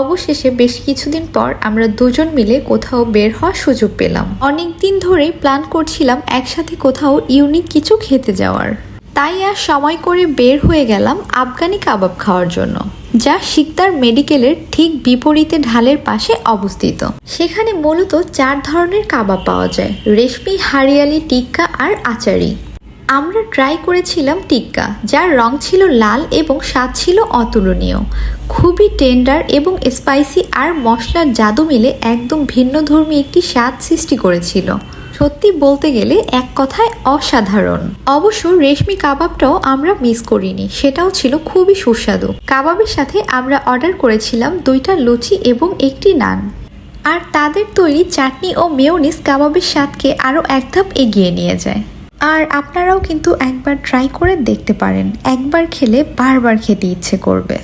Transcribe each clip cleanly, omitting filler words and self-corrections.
অবশেষে বেশ কিছুদিন পর আমরা দুজন মিলে কোথাও বের হওয়ার সুযোগ পেলাম। অনেকদিন ধরেই প্ল্যান করছিলাম একসাথে কোথাও ইউনিক কিছু খেতে যাওয়ার, তাই আর সময় করে বের হয়ে গেলাম আফগানি কাবাব খাওয়ার জন্য, যা শিকদার মেডিকেলের ঠিক বিপরীতে ঢালের পাশে অবস্থিত। সেখানে মূলত 4 ধরনের কাবাব পাওয়া যায়: রেশমি, হারিয়ালি, টিক্কা আর আচারি। আমরা ট্রাই করেছিলাম টিক্কা, যার রং ছিল লাল এবং স্বাদ ছিল অতুলনীয়। খুবই টেন্ডার এবং স্পাইসি, আর মশলার জাদু মিলে একদম ভিন্নধর্মী একটি স্বাদ সৃষ্টি করেছিল। সত্যি বলতে গেলে এক কথায় অসাধারণ। অবশ্য রেশমি কাবাবটাও আমরা মিস করিনি, সেটাও ছিল খুবই সুস্বাদু। কাবাবের সাথে আমরা অর্ডার করেছিলাম 2টা লুচি এবং একটি নান। আর তাদের তৈরি চাটনি ও মেয়োনিজ কাবাবের স্বাদকে আরও এক ধাপ এগিয়ে নিয়ে যায়। আর আপনারাও কিন্তু একবার ট্রাই করে দেখতে পারেন, একবার খেলে বারবার খেতে ইচ্ছে করবে।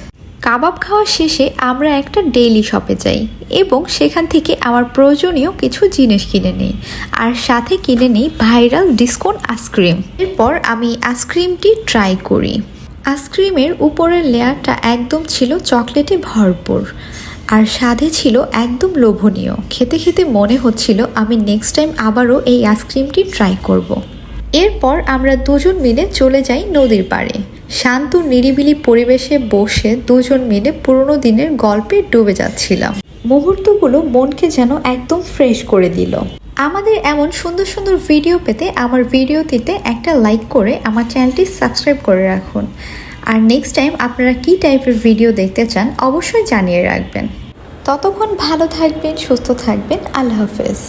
কাবাব খাওয়া শেষে আমরা একটা ডেইলি শপে যাই এবং সেখান থেকে আমার প্রয়োজনীয় কিছু জিনিস কিনে নিই, আর সাথে কিনে নিই ভাইরাল ডিসকন আইসক্রিম। এরপর আমি আইসক্রিমটি ট্রাই করি। আইসক্রিমের উপরের লেয়ারটা একদম ছিল চকলেটে ভরপুর, আর স্বাদে ছিল একদম লোভনীয়। খেতে খেতে মনে হচ্ছিল আমি নেক্সট টাইম আবারও এই আইসক্রিমটি ট্রাই করব। এরপর আমরা দুজন মিলে চলে যাই নদীর পাড়ে। শান্ত নিরিবিলি পরিবেশে বসে দুজন মিলে পুরোনো দিনের গল্পে ডুবে যাচ্ছিলাম। মুহূর্তগুলো মনকে যেন একদম ফ্রেশ করে দিল। আমাদের এমন সুন্দর সুন্দর ভিডিও পেতে আমার ভিডিওটিতে একটা লাইক করে আমার চ্যানেলটি সাবস্ক্রাইব করে রাখুন। আর নেক্সট টাইম আপনারা কী টাইপের ভিডিও দেখতে চান অবশ্যই জানিয়ে রাখবেন। ততক্ষণ ভালো থাকবেন, সুস্থ থাকবেন। আল্লাহ হাফেজ।